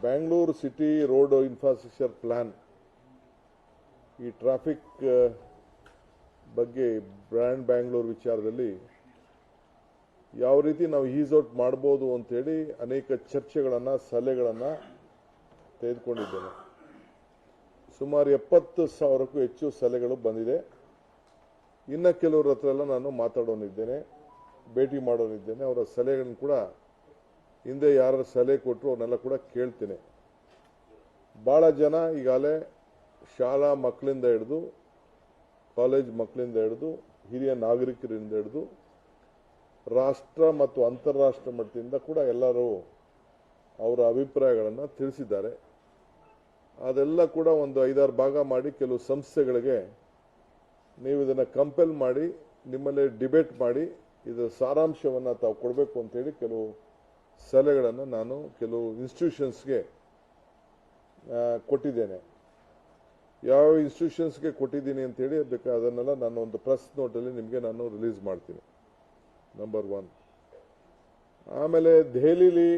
Bengaluru city road infrastructure plan ಈ traffic ಬಗ್ಗೆ brand Bangalore ವಿಚಾರದಲ್ಲಿ ಯಾವ ರೀತಿ ನಾವು ಈಸ್ ಔಟ್ ಮಾಡಬಹುದು ಅಂತ ಹೇಳಿ ಅನೇಕ ಚರ್ಚೆಗಳನ್ನು ಸಲಹೆಗಳನ್ನು ತೆಗೆದುಕೊಂಡಿದ್ದೇನೆ. ಸುಮಾರು 70,000ಕ್ಕೂ ಹೆಚ್ಚು ಸಲಹೆಗಳು ಬಂದಿದೆ. ಇನ್ನು ಕೆಲವರ ಹತ್ರ ಎಲ್ಲ ನಾನು ಮಾತಾಡೋನಿದ್ದೇನೆ, ಭೇಟಿ ಮಾಡೋನಿದ್ದೇನೆ. ಅವರ ಸಲಹೆಗಳನ್ನು ಕೂಡ ಹಿಂದೆ ಯಾರು ಸಲಹೆ ಕೊಟ್ಟರು ಅವನ್ನೆಲ್ಲ ಕೂಡ ಕೇಳ್ತೇನೆ. ಭಾಳ ಜನ ಈಗಾಗಲೇ ಶಾಲಾ ಮಕ್ಕಳಿಂದ ಹಿಡಿದು ಕಾಲೇಜ್ ಮಕ್ಕಳಿಂದ ಹಿಡಿದು ಹಿರಿಯ ನಾಗರಿಕರಿಂದ ಹಿಡಿದು ರಾಷ್ಟ್ರ ಮತ್ತು ಅಂತಾರಾಷ್ಟ್ರ ಮಟ್ಟದಿಂದ ಕೂಡ ಎಲ್ಲರೂ ಅವರ ಅಭಿಪ್ರಾಯಗಳನ್ನು ತಿಳಿಸಿದ್ದಾರೆ. ಅದೆಲ್ಲ ಕೂಡ ಒಂದು 5-6 ಭಾಗ ಮಾಡಿ ಕೆಲವು ಸಂಸ್ಥೆಗಳಿಗೆ ನೀವು ಇದನ್ನು ಕಂಪೆಲ್ ಮಾಡಿ ನಿಮ್ಮಲ್ಲಿ ಡಿಬೇಟ್ ಮಾಡಿ ಇದರ ಸಾರಾಂಶವನ್ನು ತಾವು ಕೊಡಬೇಕು ಅಂತೇಳಿ ಕೆಲವು ಸಲಹೆಗಳನ್ನು ನಾನು ಕೆಲವು ಇನ್ಸ್ಟಿಟ್ಯೂಷನ್ಸ್ಗೆ ಕೊಟ್ಟಿದ್ದೇನೆ. ಯಾವ ಇನ್ಸ್ಟಿಟ್ಯೂಷನ್ಸ್ಗೆ ಕೊಟ್ಟಿದ್ದೀನಿ ಅಂತೇಳಿ ಅದನ್ನೆಲ್ಲ ನಾನು ಒಂದು ಪ್ರೆಸ್ ನೋಟಲ್ಲಿ ನಿಮಗೆ ನಾನು ರಿಲೀಸ್ ಮಾಡ್ತೀನಿ. ನಂಬರ್ 1. ಆಮೇಲೆ ದೆಹಲಿಲಿ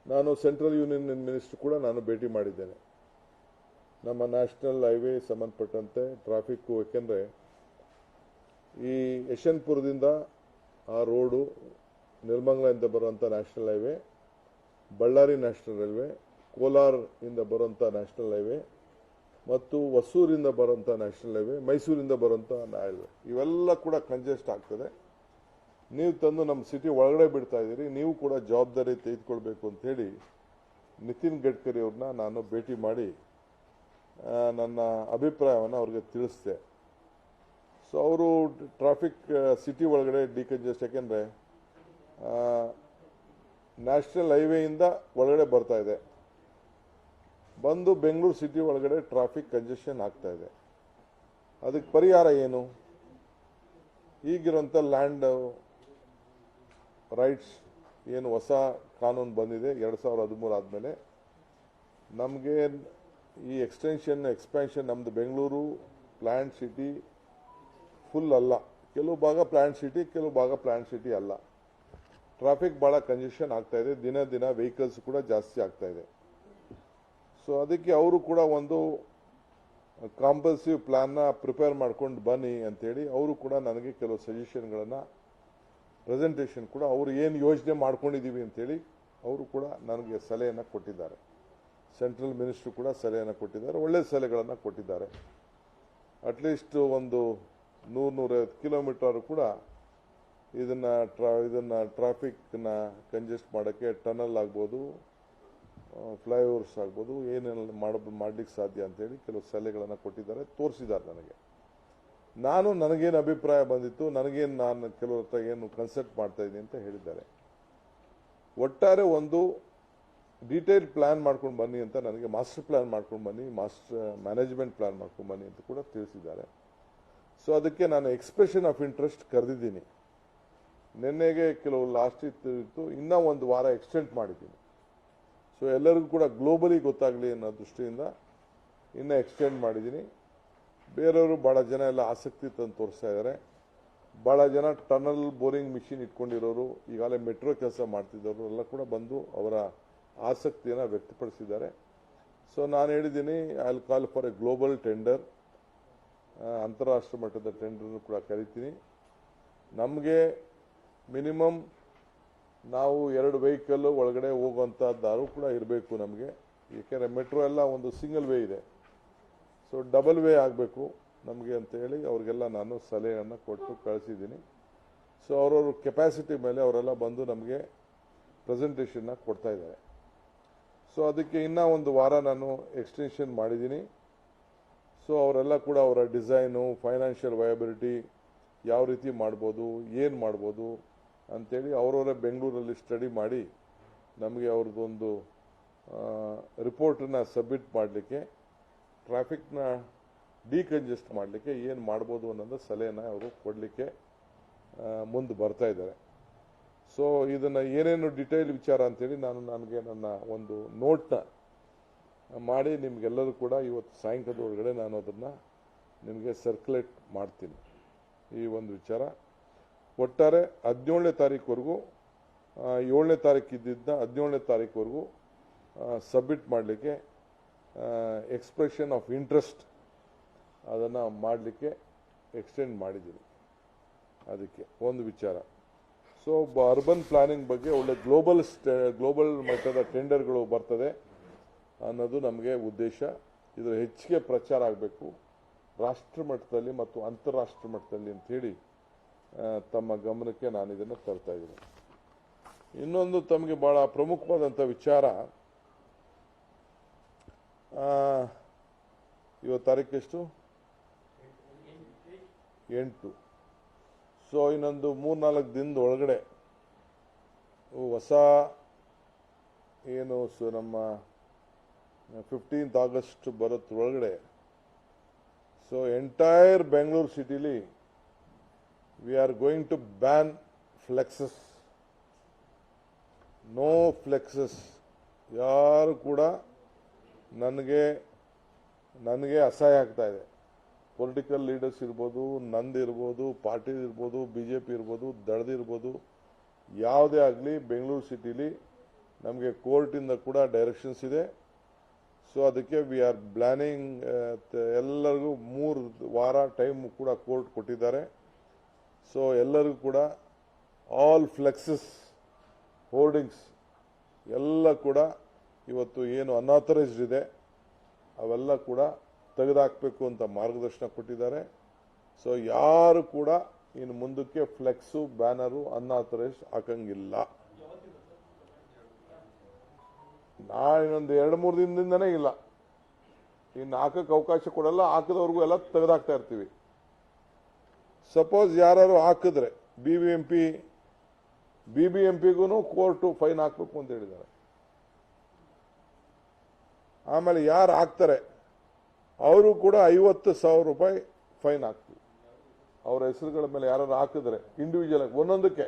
ನಾನು ಸೆಂಟ್ರಲ್ ಯೂನಿಯನ್ ಮಿನಿಸ್ಟರ್ ಕೂಡ ನಾನು ಭೇಟಿ ಮಾಡಿದ್ದೇನೆ. ನಮ್ಮ ನ್ಯಾಷನಲ್ ಹೈವೇ ಸಂಬಂಧಪಟ್ಟಂತೆ ಟ್ರಾಫಿಕ್ಕು, ಏಕೆಂದರೆ ಈ ಯಶವಂತಪುರದಿಂದ ಆ ರೋಡು ನಿರ್ಮಂಗಲದಿಂದ ಬರುವಂಥ national highway, Ballari national railway, Kolar ಇಂದ ಬರುವಂಥ ನ್ಯಾಷನಲ್ ಹೈವೇ ಮತ್ತು ಹೊಸೂರಿಂದ ಬರುವಂಥ ನ್ಯಾಷನಲ್ ಹೈವೇ, ಮೈಸೂರಿಂದ ಬರುವಂಥ ಹೈವೇ ಇವೆಲ್ಲ ಕೂಡ ಕಂಜೆಸ್ಟ್ ಆಗ್ತದೆ. ನೀವು ತಂದು ನಮ್ಮ ಸಿಟಿ ಒಳಗಡೆ ಬಿಡ್ತಾ ಇದ್ದೀರಿ, ನೀವು ಕೂಡ ಜವಾಬ್ದಾರಿ ತೆಗೆದುಕೊಳ್ಬೇಕು ಅಂತೇಳಿ ನಿತಿನ್ ಗಡ್ಕರಿ ಅವ್ರನ್ನ ನಾನು ಭೇಟಿ ಮಾಡಿ ನನ್ನ ಅಭಿಪ್ರಾಯವನ್ನು ಅವ್ರಿಗೆ ತಿಳಿಸಿದೆ. ಸೊ ಅವರು ಟ್ರಾಫಿಕ್ ಸಿಟಿ ಒಳಗಡೆ ಡಿಕಂಜೆಸ್ಟ್, ಯಾಕೆಂದರೆ ನ್ಯಾಷನಲ್ ಹೈವೇಯಿಂದ ಒಳಗಡೆ ಬರ್ತಾ ಇದೆ, ಬಂದು ಬೆಂಗಳೂರು ಸಿಟಿ ಒಳಗಡೆ ಟ್ರಾಫಿಕ್ ಕಂಜೆಷನ್ ಆಗ್ತಾ ಇದೆ. ಅದಕ್ಕೆ ಪರಿಹಾರ ಏನು? ಈಗಿರುವಂಥ ಲ್ಯಾಂಡ್ ರೈಟ್ಸ್ ಏನು ಹೊಸ ಕಾನೂನು ಬಂದಿದೆ 2013 ಆದಮೇಲೆ, ನಮಗೆ ಈ ಎಕ್ಸ್ಪ್ಯಾನ್ಷನ್ ನಮ್ಮದು ಬೆಂಗಳೂರು ಪ್ಲ್ಯಾಂಟ್ ಸಿಟಿ ಫುಲ್ ಅಲ್ಲ, ಕೆಲವು ಭಾಗ ಪ್ಲ್ಯಾಂಟ್ ಸಿಟಿ, ಕೆಲವು ಭಾಗ ಪ್ಲ್ಯಾಂಟ್ ಸಿಟಿ ಅಲ್ಲ. ಟ್ರಾಫಿಕ್ ಭಾಳ ಕಂಜೆಷನ್ ಆಗ್ತಾ ಇದೆ, ದಿನ ದಿನ ವೆಹಿಕಲ್ಸ್ ಕೂಡ ಜಾಸ್ತಿ ಆಗ್ತಾ ಇದೆ. ಸೊ ಅದಕ್ಕೆ ಅವರು ಕೂಡ ಒಂದು ಕಾಂಪಲ್ಸಿವ್ ಪ್ಲಾನ್ನ ಪ್ರಿಪೇರ್ ಮಾಡ್ಕೊಂಡು ಬನ್ನಿ ಅಂತೇಳಿ ಅವರು ಕೂಡ ನನಗೆ ಕೆಲವು ಸಜೆಷನ್ಗಳನ್ನು ಪ್ರೆಸೆಂಟೇಷನ್ ಕೂಡ ಅವರು ಏನು ಯೋಜನೆ ಮಾಡ್ಕೊಂಡಿದ್ದೀವಿ ಅಂತೇಳಿ ಅವರು ಕೂಡ ನನಗೆ ಸಲಹೆಯನ್ನು ಕೊಟ್ಟಿದ್ದಾರೆ. ಸೆಂಟ್ರಲ್ ಮಿನಿಸ್ಟ್ರು ಕೂಡ ಸಲಹೆಯನ್ನು ಕೊಟ್ಟಿದ್ದಾರೆ, ಒಳ್ಳೆಯ ಸಲಹೆಗಳನ್ನು ಕೊಟ್ಟಿದ್ದಾರೆ. ಅಟ್ಲೀಸ್ಟ್ ಒಂದು 100-150 ಕಿಲೋಮೀಟರ್ ಕೂಡ ಇದನ್ನು ಟ್ರಾಫಿಕ್ನ ಕಂಜೆಸ್ಟ್ ಮಾಡೋಕ್ಕೆ ಟನಲ್ ಆಗ್ಬೋದು, ಫ್ಲೈಓವರ್ಸ್ ಆಗ್ಬೋದು, ಏನೆಲ್ಲ ಮಾಡಲಿಕ್ಕೆ ಸಾಧ್ಯ ಅಂತೇಳಿ ಕೆಲವು ಸಲಹೆಗಳನ್ನು ಕೊಟ್ಟಿದ್ದಾರೆ, ತೋರಿಸಿದ್ದಾರೆ ನನಗೆ. ನನಗೇನು ಅಭಿಪ್ರಾಯ ಬಂದಿತ್ತು, ನಾನು ಕೆಲವ್ರ ಹತ್ರ ಏನು ಕನ್ಸಲ್ಟ್ ಮಾಡ್ತಾ ಇದ್ದೀನಿ ಅಂತ ಹೇಳಿದ್ದಾರೆ. ಒಟ್ಟಾರೆ ಒಂದು ಡೀಟೇಲ್ ಪ್ಲಾನ್ ಮಾಡ್ಕೊಂಡು ಬನ್ನಿ ಅಂತ ನನಗೆ, ಮಾಸ್ಟರ್ ಪ್ಲಾನ್ ಮಾಡ್ಕೊಂಡು ಬನ್ನಿ, ಮ್ಯಾನೇಜ್ಮೆಂಟ್ ಪ್ಲಾನ್ ಮಾಡ್ಕೊಂಡು ಬನ್ನಿ ಅಂತ ಕೂಡ ತಿಳಿಸಿದ್ದಾರೆ. ಸೊ ಅದಕ್ಕೆ ನಾನು ಎಕ್ಸ್ಪ್ರೆಷನ್ ಆಫ್ ಇಂಟ್ರೆಸ್ಟ್ ಕರೆದಿದ್ದೀನಿ. ನಿನ್ನೆಗೆ ಕೆಲವು ಲಾಸ್ಟ್ ಇತ್ತು, ಇನ್ನೂ ಒಂದು ವಾರ ಎಕ್ಸ್ಟೆಂಡ್ ಮಾಡಿದ್ದೀನಿ. ಸೊ ಎಲ್ಲರಿಗೂ ಕೂಡ ಗ್ಲೋಬಲಿ ಗೊತ್ತಾಗಲಿ ಅನ್ನೋ ದೃಷ್ಟಿಯಿಂದ ಇನ್ನೂ ಎಕ್ಸ್ಟೆಂಡ್ ಮಾಡಿದ್ದೀನಿ. ಬೇರೆಯವರು ಭಾಳ ಜನ ಎಲ್ಲ ಆಸಕ್ತಿ ತಂದು ತೋರಿಸ್ತಾ ಇದ್ದಾರೆ. ಭಾಳ ಜನ ಟನಲ್ ಬೋರಿಂಗ್ ಮಿಷಿನ್ ಇಟ್ಕೊಂಡಿರೋರು, ಈಗಾಗಲೇ ಮೆಟ್ರೋ ಕೆಲಸ ಮಾಡ್ತಿದ್ದವರು ಎಲ್ಲ ಕೂಡ ಬಂದು ಅವರ ಆಸಕ್ತಿಯನ್ನು ವ್ಯಕ್ತಪಡಿಸಿದ್ದಾರೆ. ಸೊ ನಾನು ಹೇಳಿದ್ದೀನಿ, I will call for A global tender, ಅಂತಾರಾಷ್ಟ್ರೀಯ ಮಟ್ಟದ ಟೆಂಡರ್ನು ಕೂಡ ಕರಿತೀನಿ. ನಮಗೆ ಮಿನಿಮಮ್ ನಾವು 2 ವೆಹಿಕಲ್ ಒಳಗಡೆ ಹೋಗುವಂಥದ್ದಾರು ಕೂಡ ಇರಬೇಕು ನಮಗೆ, ಏಕೆಂದರೆ ಮೆಟ್ರೋ ಎಲ್ಲ ಒಂದು ಸಿಂಗಲ್ ವೇ ಇದೆ. ಸೊ ಡಬಲ್ ವೇ ಆಗಬೇಕು ನಮಗೆ ಅಂತೇಳಿ ಅವ್ರಿಗೆಲ್ಲ ನಾನು ಸಲಹೆಯನ್ನು ಕೊಟ್ಟು ಕಳಿಸಿದ್ದೀನಿ. ಸೊ ಅವರವ್ರ ಕೆಪಾಸಿಟಿ ಮೇಲೆ ಅವರೆಲ್ಲ ಬಂದು ನಮಗೆ ಪ್ರೆಸೆಂಟೇಷನ್ನ ಕೊಡ್ತಾ ಇದ್ದಾರೆ. ಸೊ ಅದಕ್ಕೆ ಇನ್ನೂ ಒಂದು ವಾರ ನಾನು ಎಕ್ಸ್ಟೆನ್ಷನ್ ಮಾಡಿದ್ದೀನಿ. ಸೊ ಅವರೆಲ್ಲ ಕೂಡ ಅವರ ಡಿಸೈನು, ಫೈನಾನ್ಷಿಯಲ್ ವಯಬಿಲಿಟಿ ಯಾವ ರೀತಿ ಮಾಡ್ಬೋದು, ಏನು ಮಾಡ್ಬೋದು ಅಂಥೇಳಿ ಅವರವರೇ ಬೆಂಗಳೂರಲ್ಲಿ ಸ್ಟಡಿ ಮಾಡಿ ನಮಗೆ ಅವ್ರದ್ದೊಂದು ರಿಪೋರ್ಟನ್ನು ಸಬ್ಮಿಟ್ ಮಾಡಲಿಕ್ಕೆ, ಟ್ರಾಫಿಕ್ನ ಡಿಕಂಜೆಸ್ಟ್ ಮಾಡಲಿಕ್ಕೆ ಏನು ಮಾಡ್ಬೋದು ಅನ್ನೋದು ಸಲಹೆನ ಅವರು ಕೊಡಲಿಕ್ಕೆ ಮುಂದೆ ಬರ್ತಾ ಇದ್ದಾರೆ. ಸೊ ಇದನ್ನು ಏನೇನು ಡಿಟೇಲ್ ವಿಚಾರ ಅಂತೇಳಿ ನನಗೆ ನನ್ನ ಒಂದು ನೋಟ್ನ ಮಾಡಿ ನಿಮಗೆಲ್ಲರೂ ಕೂಡ ಇವತ್ತು ಸಾಯಂಕಾಲದೊಳಗಡೆ ನಾನು ಅದನ್ನು ನಿಮಗೆ ಸರ್ಕ್ಯುಲೇಟ್ ಮಾಡ್ತೀನಿ. ಈ ಒಂದು ವಿಚಾರ ಒಟ್ಟಾರೆ 17ನೇ ತಾರೀಕುವರೆಗೂ 7ನೇ ತಾರೀಕು ಇದ್ದಿದ್ದನ್ನ 17ನೇ ತಾರೀಕುವರೆಗೂ ಸಬ್ಮಿಟ್ ಮಾಡಲಿಕ್ಕೆ ಎಕ್ಸ್ಪ್ರೆಷನ್ ಆಫ್ ಇಂಟ್ರೆಸ್ಟ್ ಅದನ್ನು ಮಾಡಲಿಕ್ಕೆ ಎಕ್ಸ್ಟೆಂಡ್ ಮಾಡಿದ್ದೀನಿ. ಅದಕ್ಕೆ ಒಂದು ವಿಚಾರ. ಸೊ ಅರ್ಬನ್ ಪ್ಲಾನಿಂಗ್ ಬಗ್ಗೆ ಒಳ್ಳೆ ಗ್ಲೋಬಲ್ ಮಟ್ಟದ ಟೆಂಡರ್ಗಳು ಬರ್ತದೆ ಅನ್ನೋದು ನಮಗೆ ಉದ್ದೇಶ. ಇದರ ಹೆಚ್ಚಿಗೆ ಪ್ರಚಾರ ಆಗಬೇಕು ರಾಷ್ಟ್ರ ಮಟ್ಟದಲ್ಲಿ ಮತ್ತು ಅಂತಾರಾಷ್ಟ್ರ ಮಟ್ಟದಲ್ಲಿ ಅಂಥೇಳಿ ತಮ್ಮ ಗಮನಕ್ಕೆ ನಾನು ಇದನ್ನು ತರ್ತಾ ಇದ್ದೀನಿ. ಇನ್ನೊಂದು ತಮಗೆ ಬಹಳ ಪ್ರಮುಖವಾದಂಥ ವಿಚಾರ, ಇವತ್ತು ತಾರೀಕೆಷ್ಟು 8. ಸೊ ಇನ್ನೊಂದು 3-4 ದಿನದ ಒಳಗಡೆ ಹೊಸ ಏನು ನಮ್ಮ 15th August ಬರೋದ್ರೊಳಗಡೆ ಸೊ ಎಂಟೈರ್ ಬೆಂಗಳೂರು ಸಿಟಿಲಿ we are going to ban flexes. No flexes. ಯಾರು ಕೂಡ ನನಗೆ ಅಸಹ್ಯ ಆಗ್ತಾ ಇದೆ. ಪೊಲಿಟಿಕಲ್ ಲೀಡರ್ಸ್ ಇರ್ಬೋದು, ನಂದಿರ್ಬೋದು, ಪಾರ್ಟಿ ಇರ್ಬೋದು, BJP ಇರ್ಬೋದು, ದಳದಿರ್ಬೋದು, ಯಾವುದೇ ಆಗಲಿ ಬೆಂಗಳೂರು ಸಿಟಿಲಿ ನಮಗೆ ಕೋರ್ಟಿಂದ ಕೂಡ ಡೈರೆಕ್ಷನ್ಸ್ ಇದೆ. ಸೊ ಅದಕ್ಕೆ ವಿ ಆರ್ ಪ್ಲಾನಿಂಗ್. ಎಲ್ಲರಿಗೂ 3 ವಾರ ಟೈಮ್ ಕೂಡ ಕೋರ್ಟ್ ಕೊಟ್ಟಿದ್ದಾರೆ. ಸೊ ಎಲ್ಲರಿಗೂ ಕೂಡ ಆಲ್ ಫ್ಲೆಕ್ಸಸ್, ಹೋರ್ಡಿಂಗ್ಸ್ ಎಲ್ಲ ಕೂಡ ಇವತ್ತು ಏನು ಅನ್ಆಥರೈಸ್ಡ್ ಇದೆ ಅವೆಲ್ಲ ಕೂಡ ತೆಗೆದುಹಾಕಬೇಕು ಅಂತ ಮಾರ್ಗದರ್ಶನ ಕೊಟ್ಟಿದ್ದಾರೆ. ಸೊ ಯಾರು ಕೂಡ ಇನ್ನು ಮುಂದಕ್ಕೆ ಫ್ಲೆಕ್ಸು, ಬ್ಯಾನರು ಅನ್ಆಥರೈಸ್ಡ್ ಹಾಕಂಗಿಲ್ಲ. ಇನ್ನೊಂದು 2-3 ದಿನದಿಂದನೇ ಇಲ್ಲ. ಇನ್ನು ಹಾಕಕ್ಕೆ ಅವಕಾಶ ಕೊಡಲ್ಲ. ಹಾಕಿದವ್ರಿಗೂ ಎಲ್ಲ ತೆಗೆದುಹಾಕ್ತಾ ಇರ್ತೀವಿ. ಸಪೋಸ್ ಯಾರು ಹಾಕಿದ್ರೆ BBMPಗೂ ಕೋರ್ಟು ಫೈನ್ ಹಾಕಬೇಕು ಅಂತ ಹೇಳಿದ್ದಾರೆ. ಆಮೇಲೆ ಯಾರು ಹಾಕ್ತಾರೆ ಅವರು ಕೂಡ 50,000 ರೂಪಾಯಿ ಫೈನ್ ಹಾಕ್ತೀವಿ. ಅವರ ಹೆಸರುಗಳ ಮೇಲೆ ಯಾರು ಹಾಕಿದ್ರೆ ಇಂಡಿವಿಜುವಲ್ ಆಗಿ ಒಂದೊಂದಕ್ಕೆ.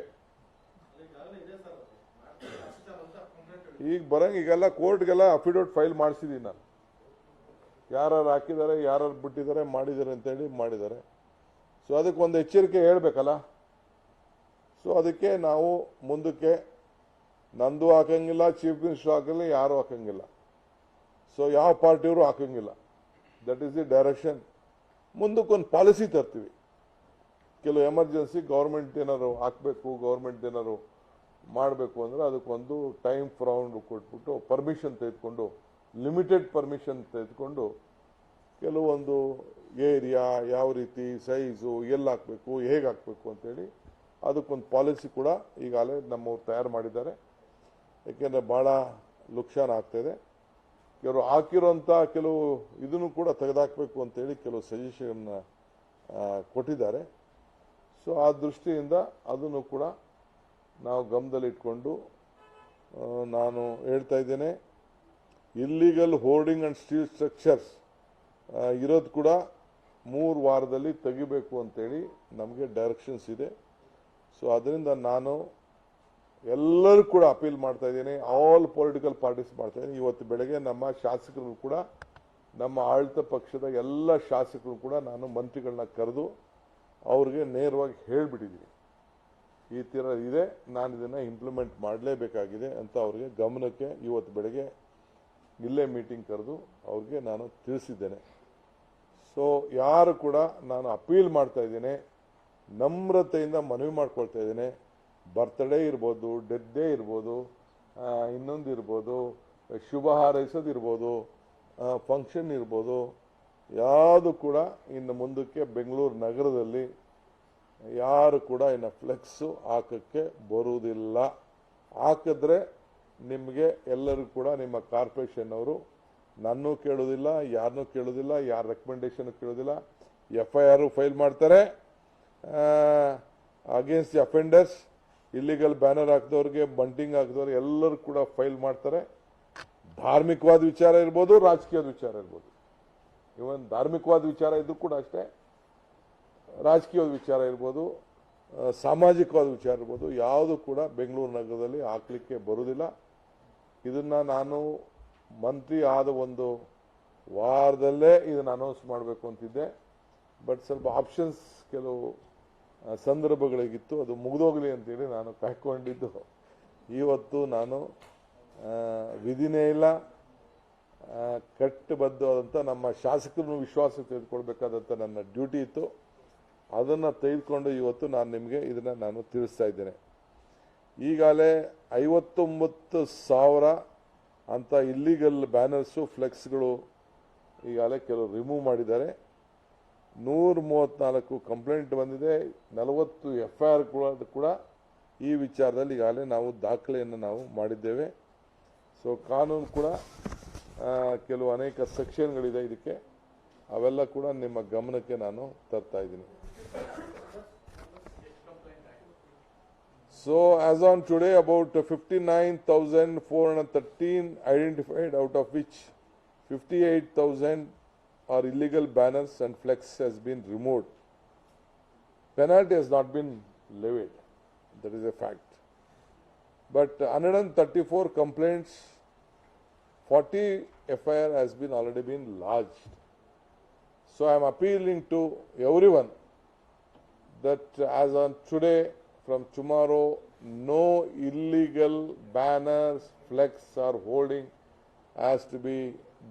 ಈಗೆಲ್ಲ ಕೋರ್ಟ್ಗೆಲ್ಲ ಅಫಿಡವಿಟ್ ಫೈಲ್ ಮಾಡಿಸಿದೀನಿ ನಾನು. ಯಾರು ಹಾಕಿದ್ದಾರೆ, ಯಾರು ಬಿಟ್ಟಿದ್ದಾರೆ, ಮಾಡಿದ್ದಾರೆ ಅಂತೇಳಿ ಮಾಡಿದ್ದಾರೆ. ಸೊ ಅದಕ್ಕೆ ಒಂದು ಎಚ್ಚರಿಕೆ ಹೇಳ್ಬೇಕಲ್ಲ. ಸೊ ಅದಕ್ಕೆ ನಾವು ಮುಂದಕ್ಕೆ ನಂದು ಹಾಕಂಗಿಲ್ಲ, ಚೀಫ್ ಮಿನಿಸ್ಟರ್ ಹಾಕಂಗಿಲ್ಲ, ಯಾರು ಹಾಕಂಗಿಲ್ಲ. ಸೊ ಯಾವ ಪಾರ್ಟಿಯವರು ಹಾಕಂಗಿಲ್ಲ. That is the direction. ಮುಂದಕ್ಕೊಂದು ಪಾಲಿಸಿ ತರ್ತೀವಿ. ಕೆಲವು ಎಮರ್ಜೆನ್ಸಿ ಗೌರ್ಮೆಂಟ್ ಏನಾದ್ರು ಹಾಕಬೇಕು, ಗೌರ್ಮೆಂಟ್ ಏನಾದ್ರು ಮಾಡಬೇಕು ಅಂದ್ರೆ ಅದಕ್ಕೊಂದು ಟೈಮ್ ಫ್ರೌಂಡ್ ಕೊಟ್ಬಿಟ್ಟು ಪರ್ಮಿಷನ್ ತೆಗೆದುಕೊಂಡು, ಲಿಮಿಟೆಡ್ ಪರ್ಮಿಷನ್ ತೆಗೆದುಕೊಂಡು ಕೆಲವೊಂದು ಏರಿಯಾ ಯಾವ ರೀತಿ ಸೈಜು, ಎಲ್ಲಿ ಹಾಕಬೇಕು, ಹೇಗೆ ಹಾಕಬೇಕು ಅಂತೇಳಿ ಅದಕ್ಕೊಂದು ಪಾಲಿಸಿ ಕೂಡ ಈಗಾಗಲೇ ನಮ್ಮವ್ರು ತಯಾರು ಮಾಡಿದ್ದಾರೆ. ಯಾಕೆಂದರೆ ಭಾಳ ಲುಕ್ಷಾನ್ ಆಗ್ತಾಯಿದೆ. ಕೆಲವರು ಹಾಕಿರೋಂಥ ಕೆಲವು ಇದನ್ನು ಕೂಡ ತೆಗೆದುಹಾಕಬೇಕು ಅಂತೇಳಿ ಕೆಲವು ಸಜೆಷನ್ ಕೊಟ್ಟಿದ್ದಾರೆ. ಸೊ ಆ ದೃಷ್ಟಿಯಿಂದ ಅದನ್ನು ಕೂಡ ನಾವು ಗಮನದಲ್ಲಿಟ್ಕೊಂಡು ನಾನು ಹೇಳ್ತಾ ಇದ್ದೇನೆ, illegal hoarding and steel structures ಇರೋದು ಕೂಡ 3 ವಾರದಲ್ಲಿ ತೆಗಿಬೇಕು ಅಂತೇಳಿ ನಮಗೆ ಡೈರೆಕ್ಷನ್ಸ್ ಇದೆ. ಸೊ ಅದರಿಂದ ನಾನು ಎಲ್ಲರೂ ಕೂಡ ಅಪೀಲ್ ಮಾಡ್ತಾ ಇದ್ದೀನಿ. ಆಲ್ ಪೊಲಿಟಿಕಲ್ ಪಾರ್ಟೀಸ್ ಮಾಡ್ತಾ ಇದ್ದೀನಿ. ಇವತ್ತು ಬೆಳಗ್ಗೆ ನಮ್ಮ ಶಾಸಕರು ಕೂಡ, ನಮ್ಮ ಆಡಳಿತ ಪಕ್ಷದ ಎಲ್ಲ ಶಾಸಕರು ಕೂಡ ನಾನು ಮಂತ್ರಿಗಳನ್ನ ಕರೆದು ಅವ್ರಿಗೆ ನೇರವಾಗಿ ಹೇಳಿಬಿಟ್ಟಿದ್ದೀನಿ, ಈ ಥರ ಇದೆ, ನಾನು ಇದನ್ನು ಇಂಪ್ಲಿಮೆಂಟ್ ಮಾಡಲೇಬೇಕಾಗಿದೆ ಅಂತ ಅವ್ರಿಗೆ ಗಮನಕ್ಕೆ ಇವತ್ತು ಬೆಳಗ್ಗೆ ಇಲ್ಲೇ ಮೀಟಿಂಗ್ ಕರೆದು ಅವ್ರಿಗೆ ನಾನು ತಿಳಿಸಿದ್ದೇನೆ. ಸೊ ಯಾರು ಕೂಡ ನಾನು ಅಪೀಲ್ ಮಾಡ್ತಾ ಇದ್ದೇನೆ, ನಮ್ರತೆಯಿಂದ ಮನವಿ ಮಾಡ್ಕೊಳ್ತಾ ಇದ್ದೇನೆ. ಬರ್ತ್ಡೇ ಇರ್ಬೋದು, ಡೆತ್ ಡೇ ಇರ್ಬೋದು, ಇನ್ನೊಂದು ಇರ್ಬೋದು, ಶುಭ ಹಾರೈಸೋದಿರ್ಬೋದು, ಫಂಕ್ಷನ್ ಇರ್ಬೋದು, ಯಾವುದು ಕೂಡ ಇನ್ನು ಮುಂದಕ್ಕೆ ಬೆಂಗಳೂರು ನಗರದಲ್ಲಿ ಯಾರು ಕೂಡ ಇನ್ನು ಫ್ಲೆಕ್ಸು ಹಾಕಕ್ಕೆ ಬರುವುದಿಲ್ಲ. ಹಾಕಿದ್ರೆ ನಿಮಗೆ ಎಲ್ಲರೂ ಕೂಡ ನಿಮ್ಮ ಕಾರ್ಪೊರೇಷನ್ ಅವರು ನನ್ನೂ ಕೇಳೋದಿಲ್ಲ, ಯಾರನ್ನೂ ಕೇಳೋದಿಲ್ಲ, ಯಾರ ರೆಕಮೆಂಡೇಶನ್ ಕೇಳೋದಿಲ್ಲ. FIR ಫೈಲ್ ಮಾಡ್ತಾರೆ against the offenders. Illegal banner ಹಾಕಿದವ್ರಿಗೆ, ಬಂಟಿಂಗ್ ಹಾಕಿದವ್ರಿಗೆ ಎಲ್ಲರೂ ಕೂಡ ಫೈಲ್ ಮಾಡ್ತಾರೆ. ಧಾರ್ಮಿಕವಾದ ವಿಚಾರ ಇರ್ಬೋದು, ರಾಜಕೀಯದ ವಿಚಾರ ಇರ್ಬೋದು. ಇವನ್ ಧಾರ್ಮಿಕವಾದ ವಿಚಾರ ಇದ್ದು ಕೂಡ ಅಷ್ಟೇ, ರಾಜಕೀಯದ ವಿಚಾರ ಇರ್ಬೋದು, ಸಾಮಾಜಿಕವಾದ ವಿಚಾರ ಇರ್ಬೋದು, ಯಾವುದು ಕೂಡ ಬೆಂಗಳೂರು ನಗರದಲ್ಲಿ ಹಾಕ್ಲಿಕ್ಕೆ ಬರುವುದಿಲ್ಲ. ಇದನ್ನ ನಾನು ಮಂತ್ರಿ ಆದ 1 ವಾರದಲ್ಲೇ ಇದನ್ನು ಅನೌನ್ಸ್ ಮಾಡಬೇಕು ಅಂತಿದ್ದೆ. ಬಟ್ ಸ್ವಲ್ಪ ಆಪ್ಷನ್ಸ್ ಕೆಲವು ಸಂದರ್ಭಗಳಿಗಿತ್ತು, ಅದು ಮುಗಿದೋಗಲಿ ಅಂತೇಳಿ ನಾನು ಕಾಯ್ಕೊಂಡಿದ್ದು ಇವತ್ತು ನಾನು ವಿಧಿನೇ ಇಲ್ಲ. ಕಟ್ಟುಬದ್ಧವಾದಂಥ ನಮ್ಮ ಶಾಸಕರನ್ನು ವಿಶ್ವಾಸ ತೆಗೆದುಕೊಳ್ಬೇಕಾದಂಥ ನನ್ನ ಡ್ಯೂಟಿ ಇತ್ತು. ಅದನ್ನು ತೆಗೆದುಕೊಂಡು ಇವತ್ತು ನಾನು ನಿಮಗೆ ಇದನ್ನು ನಾನು ತಿಳಿಸ್ತಾ ಇದ್ದೇನೆ. ಈಗಾಗಲೇ 59,000 ಅಂತ ಇಲ್ಲಿಗಲ್ ಬ್ಯಾನರ್ಸು ಫ್ಲೆಕ್ಸ್ಗಳು ಈಗಾಗಲೇ ಕೆಲವು ರಿಮೂವ್ ಮಾಡಿದ್ದಾರೆ. 134 ಕಂಪ್ಲೇಂಟ್ ಬಂದಿದೆ. 40 FIR ಕೂಡ ಈ ವಿಚಾರದಲ್ಲಿ ಈಗಾಗಲೇ ನಾವು ದಾಖಲೆಯನ್ನು ನಾವು ಮಾಡಿದ್ದೇವೆ. ಸೊ ಕಾನೂನು ಕೂಡ ಕೆಲವು ಅನೇಕ ಸೆಕ್ಷನ್ಗಳಿದೆ ಇದಕ್ಕೆ, ಅವೆಲ್ಲ ಕೂಡ ನಿಮ್ಮ ಗಮನಕ್ಕೆ ನಾನು ತರ್ತಾ ಇದ್ದೀನಿ. So as on today, about 59,413 identified, out of which 58,000 are illegal banners and flex has been removed. Penalty has not been levied. That is a fact. But 134 complaints, 40 FIR has been already been lodged. So I am appealing to everyone that as on today, from tomorrow, no illegal banners, flex or hoarding has to be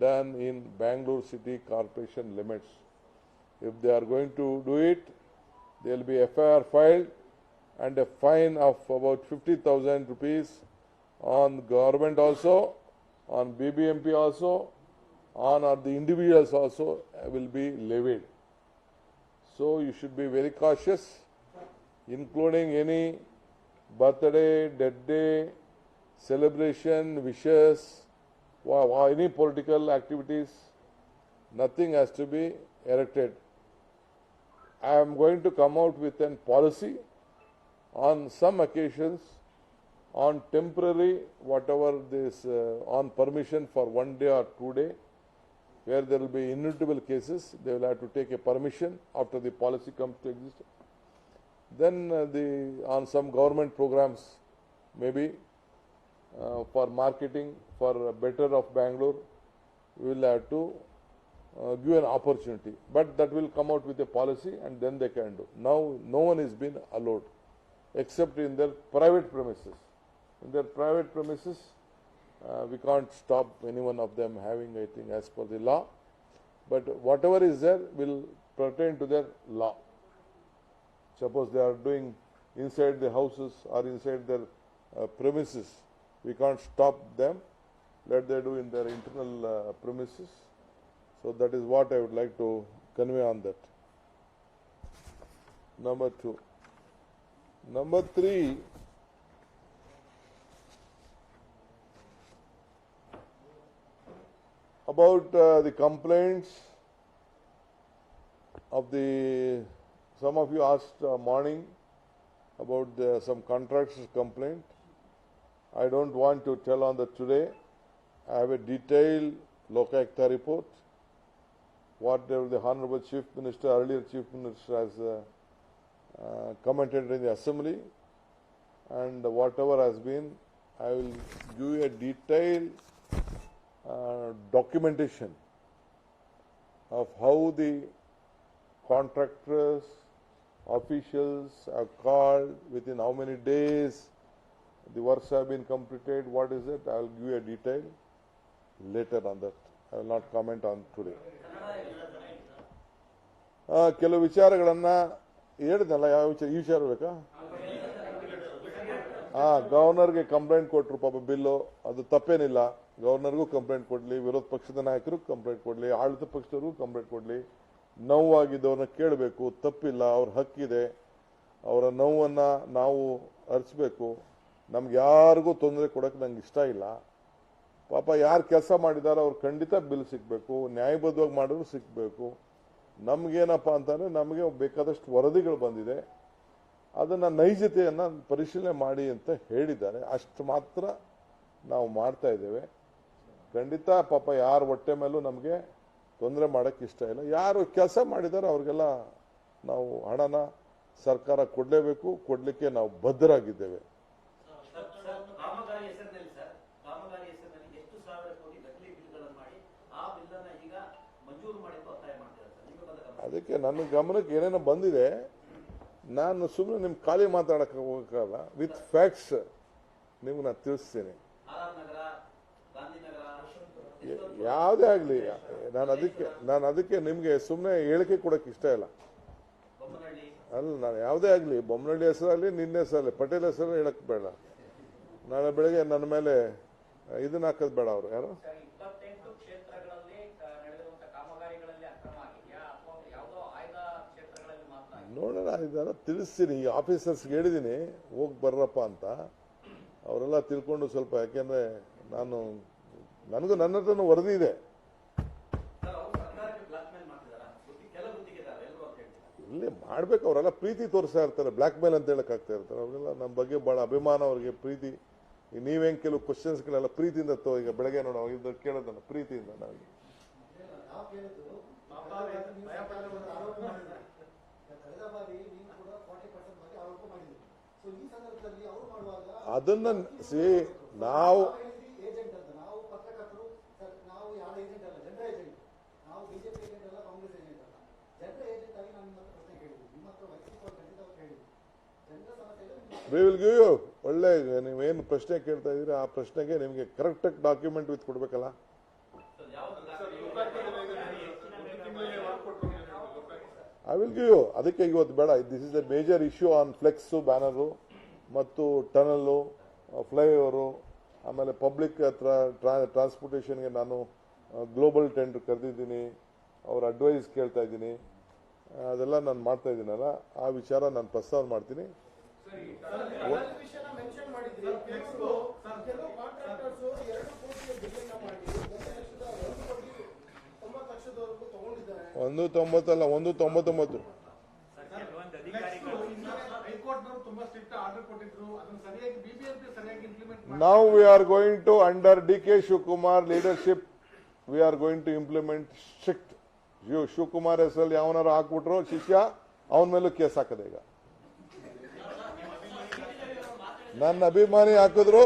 done in Bengaluru City Corporation limits. If they are going to do it, there will be FIR filed and a fine of about 50,000 rupees on government also, on BBMP also, on the individuals also will be levied. So you should be very cautious, including any birthday, death day, celebration, wishes, any political activities, nothing has to be erected. I am going to come out with a policy on some occasions, on temporary, whatever this, on permission for 1 day or 2 days, where there will be inevitable cases, they will have to take a permission after the policy comes to exist. Then on some government programs, maybe for marketing, for better of Bangalore, we will have to give an opportunity. But that will come out with a policy and then they can do. Now no one is being allowed except in their private premises. In their private premises, we can't stop any one of them having anything as per the law. But whatever is there will pertain to their law. Suppose they are doing inside the houses or inside their premises, we can't stop them. Let them do in their internal premises. So that is what I would like to convey on that. Number 2. Number 3, about the complaints of the, some of you asked morning about some contractors' complaint. I don't want to tell on that today. I have a detailed Lokayukta report. Whatever the Honorable Chief Minister, earlier Chief Minister has commented in the Assembly, and whatever has been, I will give you a detailed documentation of how the contractors, officials have called, within how many days the works have been completed, what is it, I will give you a detail later on that. I will not comment on today. ಕೆಲವು ವಿಚಾರಗಳನ್ನು ಹೇಳಿದ್ನಲ್ಲ, ಯಾವ ವಿಚಾರ, ಈ ವಿಚಾರ ಬೇಕಾ? ಗವರ್ನರ್ಗೆ complaint ಕೊಟ್ಟರು, ಪಾಪ ಬಿಲ್ಲು, ಅದು ತಪ್ಪೇನಿಲ್ಲ. ಗವರ್ನರ್ಗೂ ಕಂಪ್ಲೇಂಟ್ ಕೊಡಲಿ, ವಿರೋಧ ಪಕ್ಷದ ನಾಯಕರಿಗೂ ಕಂಪ್ಲೇಂಟ್ ಕೊಡಲಿ, ಆಡಳಿತ ಪಕ್ಷದವ್ರಿಗೂ ಕಂಪ್ಲೇಂಟ್ ಕೊಡಲಿ. ನೋವಾಗಿದ್ದವ್ರನ್ನ ಕೇಳಬೇಕು, ತಪ್ಪಿಲ್ಲ, ಅವ್ರ ಹಕ್ಕಿದೆ. ಅವರ ನೋವನ್ನು ನಾವು ಅರಿಸಬೇಕು. ನಮ್ಗೆ ಯಾರಿಗೂ ತೊಂದರೆ ಕೊಡೋಕೆ ನಂಗೆ ಇಷ್ಟ ಇಲ್ಲ. ಪಾಪ ಯಾರು ಕೆಲಸ ಮಾಡಿದಾರೋ ಅವ್ರು ಖಂಡಿತ ಬಿಲ್ ಸಿಗಬೇಕು, ನ್ಯಾಯಬದ್ಧವಾಗಿ ಮಾಡಿದ್ರು ಸಿಗಬೇಕು. ನಮಗೇನಪ್ಪ ಅಂತಂದರೆ, ನಮಗೆ ಬೇಕಾದಷ್ಟು ವರದಿಗಳು ಬಂದಿದೆ, ಅದನ್ನು ನೈಜತೆಯನ್ನು ಪರಿಶೀಲನೆ ಮಾಡಿ ಅಂತ ಹೇಳಿದ್ದಾರೆ. ಅಷ್ಟು ಮಾತ್ರ ನಾವು ಮಾಡ್ತಾ ಇದ್ದೇವೆ. ಖಂಡಿತ ಪಾಪ ಯಾರ ಹೊಟ್ಟೆ ಮೇಲೂ ನಮಗೆ ತೊಂದರೆ ಮಾಡೋಕ್ಕೆ ಇಷ್ಟ ಇಲ್ಲ. ಯಾರು ಕೆಲಸ ಮಾಡಿದಾರೋ ಅವ್ರಿಗೆಲ್ಲ ನಾವು ಹಣನ ಸರ್ಕಾರ ಕೊಡಲೇಬೇಕು, ಕೊಡಲಿಕ್ಕೆ ನಾವು ಬದ್ಧರಾಗಿದ್ದೇವೆ. ಅದಕ್ಕೆ ನನ್ನ ಗಮನಕ್ಕೆ ಏನೇನೋ ಬಂದಿದೆ. ನಾನು ಸುಮ್ಮನೆ ನಿಮ್ಮ ಖಾಲಿ ಮಾತಾಡೋಕ್ಕೆ ಹೋಗಲ್ಲ, ವಿತ್ ಫ್ಯಾಕ್ಟ್ಸ್ ನಿಮ್ಗೆ ನಾನು ತಿಳಿಸ್ತೀನಿ. ಯಾವುದೇ ಆಗಲಿ ನಾನು ಅದಕ್ಕೆ ನಿಮಗೆ ಸುಮ್ಮನೆ ಹೇಳಿಕೆ ಕೊಡೋಕೆ ಇಷ್ಟ ಇಲ್ಲ. ಅಲ್ಲ, ನಾನು ಯಾವುದೇ ಆಗಲಿ, ಬೊಮ್ಮನಹಳ್ಳಿ ಹೆಸರಾಗಲಿ, ನಿನ್ನ ಹೆಸರಲ್ಲಿ ಪಟೇಲ್ ಹೆಸರು ಹೇಳಕ್ ಬೇಡ. ನಾಳೆ ಬೆಳಗ್ಗೆ ನನ್ನ ಮೇಲೆ ಇದನ್ನ ಹಾಕೋದು ಬೇಡ. ಅವರು ಯಾರು ನೋಡೋಣ, ಇದನ್ನ ತಿಳಿಸ್ತೀನಿ. ಈ ಆಫೀಸರ್ಸ್ಗೆ ಹೇಳಿದ್ದೀನಿ ಹೋಗಿ ಬರ್ರಪ್ಪ ಅಂತ. ಅವರೆಲ್ಲ ತಿಳ್ಕೊಂಡು ಸ್ವಲ್ಪ, ಯಾಕೆಂದ್ರೆ ನನಗೂ ನನ್ನ ಹತ್ರನೂ ವರದಿ ಇದೆ. ಇಲ್ಲಿ ಮಾಡ್ಬೇಕು, ಅವರೆಲ್ಲ ಪ್ರೀತಿ ತೋರಿಸ್ತಾ ಇರ್ತಾರೆ, ಬ್ಲ್ಯಾಕ್ ಮೇಲ್ ಅಂತ ಹೇಳಕ್ ಆಗ್ತಾ ಇರ್ತಾರೆ. ಅವರೆಲ್ಲ ನಮ್ಮ ಬಗ್ಗೆ ಬಹಳ ಅಭಿಮಾನ, ಅವ್ರಿಗೆ ಪ್ರೀತಿ. ನೀವೇನ್ ಕೆಲವು ಕ್ವಶನ್ಸ್ಗಳೆಲ್ಲ ಪ್ರೀತಿಯಿಂದ ಈಗ ಬೆಳಗ್ಗೆ ನೋಡೋ ಇದು ಕೇಳೋದನ್ನ ಪ್ರೀತಿಯಿಂದ ನನಗೆ ಅದನ್ನ ನಾವು ವಿ ವಿಲ್ ಗಿವ್ ಯು. ಒಳ್ಳೆ ನೀವೇನು ಪ್ರಶ್ನೆ ಕೇಳ್ತಾ ಇದ್ದೀರಿ ಆ ಪ್ರಶ್ನೆಗೆ ನಿಮಗೆ ಕರೆಕ್ಟ್ ಡಾಕ್ಯುಮೆಂಟ್ ವಿತ್ ಕೊಡ್ಬೇಕಲ್ಲ. I will give you. ಅದಕ್ಕೆ ಇವತ್ತು ಬೇಡ. This is a major issue on flex, banner ಮತ್ತು ಟನಲ್ಲು, ಫ್ಲೈಓವರು, ಆಮೇಲೆ ಪಬ್ಲಿಕ್ ಹತ್ರ ಟ್ರಾನ್ಸ್ಪೋರ್ಟೇಷನ್ಗೆ ನಾನು ಗ್ಲೋಬಲ್ ಟೆಂಡರ್ ಕರೆದಿದ್ದೀನಿ. ಅವ್ರ ಅಡ್ವೈಸ್ ಕೇಳ್ತಾ ಇದ್ದೀನಿ. ಅದೆಲ್ಲ ನಾನು ಮಾಡ್ತಾ ಇದ್ದೀನಲ್ಲ, ಆ ವಿಚಾರ ನಾನು ಪ್ರಸ್ತಾವ ಮಾಡ್ತೀನಿ. ಒಂದು 90 ಅಲ್ಲ, 199. Now we are going to, under DK Shivakumar leadership, we are going to implement strict. Shivakumar ಹೆಸರಲ್ಲಿ ಯಾವನಾರು ಹಾಕ್ಬಿಟ್ರು ಶಿಷ್ಯ, ಅವನ ಮೇಲೂ ಕೇಸ್ ಹಾಕದೆ. ಈಗ ನನ್ನ ಅಭಿಮಾನಿ ಹಾಕಿದ್ರು.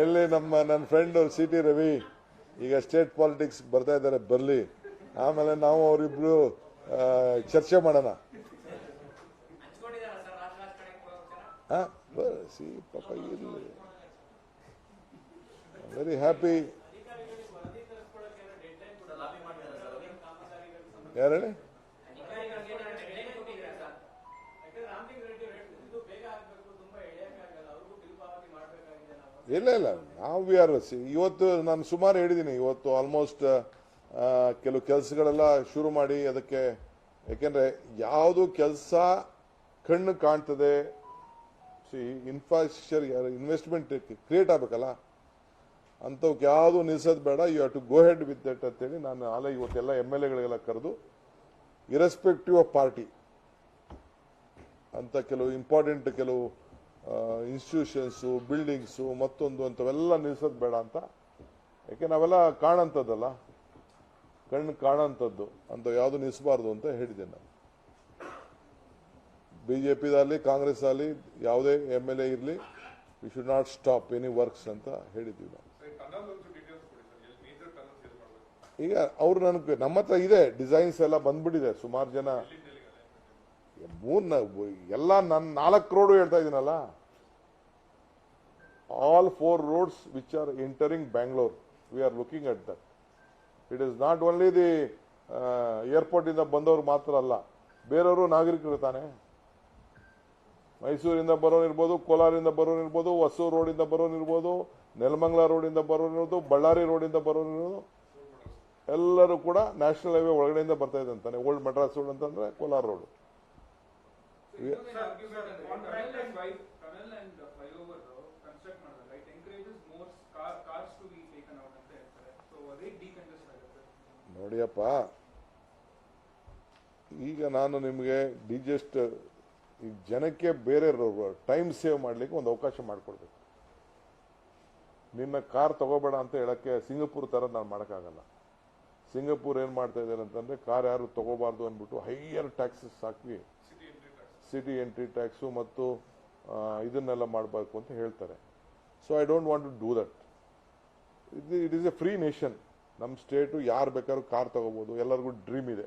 ಎಲ್ಲಿ ನನ್ನ ಫ್ರೆಂಡ್ CT ರವಿ ಈಗ ಸ್ಟೇಟ್ ಪಾಲಿಟಿಕ್ಸ್ ಬರ್ತಾ ಇದ್ದಾರೆ, ಬರ್ಲಿ. ಆಮೇಲೆ ನಾವು ಅವರಿಬ್ರು ಚರ್ಚೆ ಮಾಡೋಣ. ಪಾಪ ಇರ್ಲಿ, ವೆರಿ ಹ್ಯಾಪಿ. ಯಾರು ಹೇಳಿ? ಇಲ್ಲ ನಾವು ಇವತ್ತು ನಾನು ಸುಮಾರು ಹೇಳಿದ್ದೀನಿ. ಇವತ್ತು ಆಲ್ಮೋಸ್ಟ್ ಕೆಲವು ಕೆಲಸಗಳೆಲ್ಲ ಶುರು ಮಾಡಿ ಅದಕ್ಕೆ, ಯಾಕೆಂದ್ರೆ ಯಾವುದು ಕೆಲಸ ಕಣ್ಣು ಕಾಣ್ತದೆ, ಇನ್ಫ್ರಾಸ್ಟ್ರಕ್ಚರ್ ಇನ್ವೆಸ್ಟ್ಮೆಂಟ್ ಕ್ರಿಯೇಟ್ ಆಗ್ಬೇಕಲ್ಲ, ಅಂಥವಕ್ಕೆ ಯಾವುದು ನಿಲ್ಸೋದು ಬೇಡ. You have to go ahead with that ಅಂತೇಳಿ ನಾನು ಇವತ್ತೆಲ್ಲ MLAಗಳಿಗೆಲ್ಲ ಕರೆದು, ಇರೆಸ್ಪೆಕ್ಟಿವ್ ಆಫ್ ಪಾರ್ಟಿ ಅಂತ ಕೆಲವು ಇಂಪಾರ್ಟೆಂಟ್ ಕೆಲವು ಇನ್ಸ್ಟಿಟ್ಯೂಷನ್ಸು, ಬಿಲ್ಡಿಂಗ್ಸು, ಮತ್ತೊಂದು ಅಂಥವೆಲ್ಲ ನಿಲ್ಸೋದು ಬೇಡ ಅಂತ. ಯಾಕೆ ನಾವೆಲ್ಲ ಕಾಣಂಥದ್ದಲ್ಲ, ಕಣ್ಣು ಕಾಣಂಥದ್ದು ಅಂತ ಯಾವುದು ನಿಲ್ಲಿಸಬಾರ್ದು ಅಂತ ಹೇಳಿದ್ದೆ ನಾನು. BJPದಲ್ಲಿ, ಕಾಂಗ್ರೆಸ್ ಅಲ್ಲಿ ಯಾವುದೇ MLA ಇರಲಿ, we should not stop any works ಅಂತ ಹೇಳಿದ್ವಿ ನಾವು. ಈಗ ಅವ್ರು ನನಗೆ ನಮ್ಮ ಹತ್ರ ಇದೆ, ಡಿಸೈನ್ಸ್ ಎಲ್ಲ ಬಂದ್ಬಿಟ್ಟಿದೆ. ಸುಮಾರು ಜನ ಎಲ್ಲ ನನ್ನ 4 ರೋಡು ಹೇಳ್ತಾ ಇದ್ದೀನಲ್ಲ, all 4 roads which are entering Bengaluru, we are looking at that. It is not only the airport ಇಂದ ಬಂದವರು ಮಾತ್ರ ಅಲ್ಲ, ಬೇರೆಯವರು ನಾಗರಿಕರು ತಾನೆ. ಮೈಸೂರಿಂದ ಬರೋನಿರ್ಬೋದು, ಕೋಲಾರಿಂದ ಬರೋನಿರ್ಬೋದು, ಹೊಸೂರು ರೋಡಿಂದ ಬರೋನಿರ್ಬೋದು, ನೆಲಮಂಗಲ ರೋಡಿಂದ ಬರೋನಿರ್ಬೋದು, ಬಳ್ಳಾರಿ ರೋಡಿಂದ ಬರೋನಿರ್ಬೋದು, ಎಲ್ಲರೂ ಕೂಡ ನ್ಯಾಷನಲ್ ಹೈವೇ ಒಳಗಡೆಯಿಂದ ಬರ್ತಾ ಇದೆ ಅಂತಾನೆ. ಓಲ್ಡ್ ಮೆಡ್ರಾಸ್ ರೋಡ್ ಅಂತಂದ್ರೆ ಕೋಲಾರ ರೋಡ್. ನೋಡಿಯಪ್ಪ, ಈಗ ನಾನು ನಿಮಗೆ ಡಿಜೆಸ್ಟ್ ಈ ಜನಕ್ಕೆ ಬೇರೆ ಟೈಮ್ ಸೇವ್ ಮಾಡ್ಲಿಕ್ಕೆ ಒಂದು ಅವಕಾಶ ಮಾಡಿಕೊಡ್ಬೇಕು. ನಿನ್ನ ಕಾರ್ ತಗೋಬೇಡ ಅಂತ ಹೇಳಕ್ಕೆ ಸಿಂಗಪುರ್ ತರ ನಾನು ಮಾಡೋಕ್ಕಾಗಲ್ಲ. ಸಿಂಗಪುರ್ ಏನ್ ಮಾಡ್ತಾ ಇದ್ದಾರೆ ಅಂತಂದ್ರೆ, ಕಾರ್ ಯಾರು ತಗೋಬಾರ್ದು ಅಂದ್ಬಿಟ್ಟು ಹೈಯರ್ ಟ್ಯಾಕ್ಸಸ್ ಹಾಕಿ, ಸಿಟಿ ಎಂಟ್ರಿ ಟ್ಯಾಕ್ಸು ಮತ್ತು ಇದನ್ನೆಲ್ಲ ಮಾಡಬೇಕು ಅಂತ ಹೇಳ್ತಾರೆ. So I don't want to do that. It is a free nation. ನಮ್ಮ ಸ್ಟೇಟು ಯಾರು ಬೇಕಾದ್ರೂ ಕಾರ್ ತಗೋಬೋದು, ಎಲ್ಲರಿಗೂ ಡ್ರೀಮ್ ಇದೆ.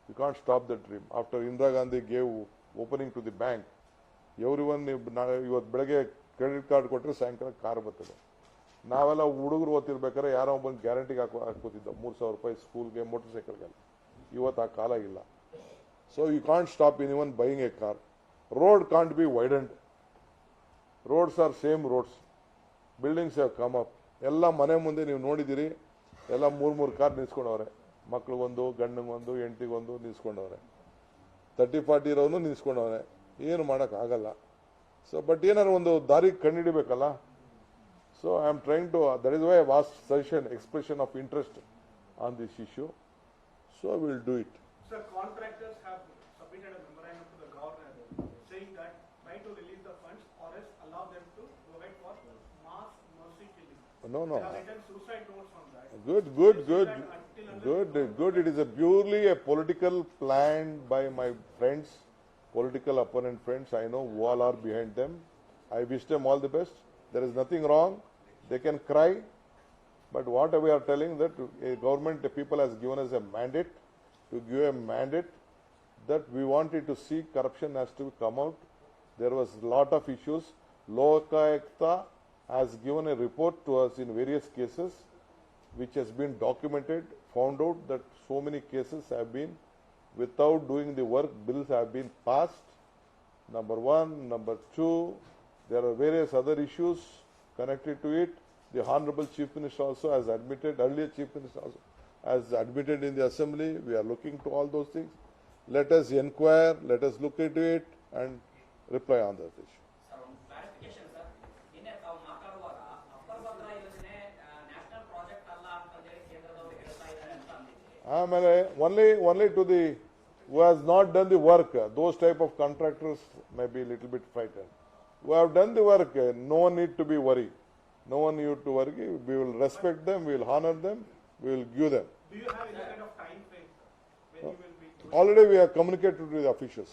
You can't stop the dream. After Indira Gandhi gave opening to the bank, everyone ಇವತ್ತು ಬೆಳಗ್ಗೆ ಕ್ರೆಡಿಟ್ ಕಾರ್ಡ್ ಕೊಟ್ಟರೆ ಸಾಯಂಕಾಲ ಕಾರ್ ಬರ್ತದೆ. ನಾವೆಲ್ಲ ಹುಡುಗರು ಓದ್ತಿರ್ಬೇಕಾದ್ರೆ ಯಾರೋ ಒಬ್ಬನ ಗ್ಯಾರಂಟಿಗೆ ಹಾಕೋತಿದ್ದ 3,000 ರೂಪಾಯಿ ಸ್ಕೂಲ್ಗೆ, ಮೋಟರ್ ಸೈಕಲ್ಗೆಲ್ಲ. ಇವತ್ತು ಆ ಕಾಲ ಇಲ್ಲ. So you can't stop anyone buying a car. Road can't be widened. Roads are same roads. Buildings have come up. ಎಲ್ಲ ಮನೆ ಮುಂದೆ ನೀವು ನೋಡಿದ್ದೀರಿ, ಎಲ್ಲ 3 ಕಾರ್ ನಿಲ್ಸ್ಕೊಂಡವ್ರೆ. ಮಕ್ಳಿಗೊಂದು, ಗಂಡಂಗೊಂದು, ಹೆಂಡತಿಗೊಂದು ನಿಲ್ಸ್ಕೊಂಡವ್ರೆ. 30-40 ಇರೋನು ನಿಲ್ಸ್ಕೊಂಡವ್ರೆ. ಏನು ಮಾಡೋಕ್ಕಾಗಲ್ಲ. ಸೊ ಬಟ್ ಏನಾದ್ರು ಒಂದು ದಾರಿ ಕಂಡುಹಿಡಿಬೇಕಲ್ಲ. So I am trying to, that is why I was suggestion, expression of interest on this issue. So I will do it. Sir, contractors have submitted a memorandum to the governor saying that try to release the funds or else allow them to provide for mass mercy killing. No. They have written suicide notes on that. Good. It is purely a political plan by my friends, political opponent friends. I know who all are behind them. I wish them all the best. There is nothing wrong. They can cry. But what we are telling that a government, the people has given us a mandate, to give a mandate that we wanted to see corruption has to come out. There was a lot of issues. Lokayukta has given a report to us in various cases, which has been documented, found out that so many cases have been, without doing the work, bills have been passed. Number one. Number two, there are various other issues connected to it. The Honorable Chief Minister also has admitted, earlier Chief Minister also has admitted in the Assembly. We are looking to all those things. Let us inquire, let us look into it and reply on that issue. Only to the who has not done the work, those type of contractors may be a little bit frightened. Who have done the work, no one need to be worried. No one need to worry. We will respect them, we will honor them, we will give them. Do you have any kind of time frame when you will be doing? Already we have communicated with the officials.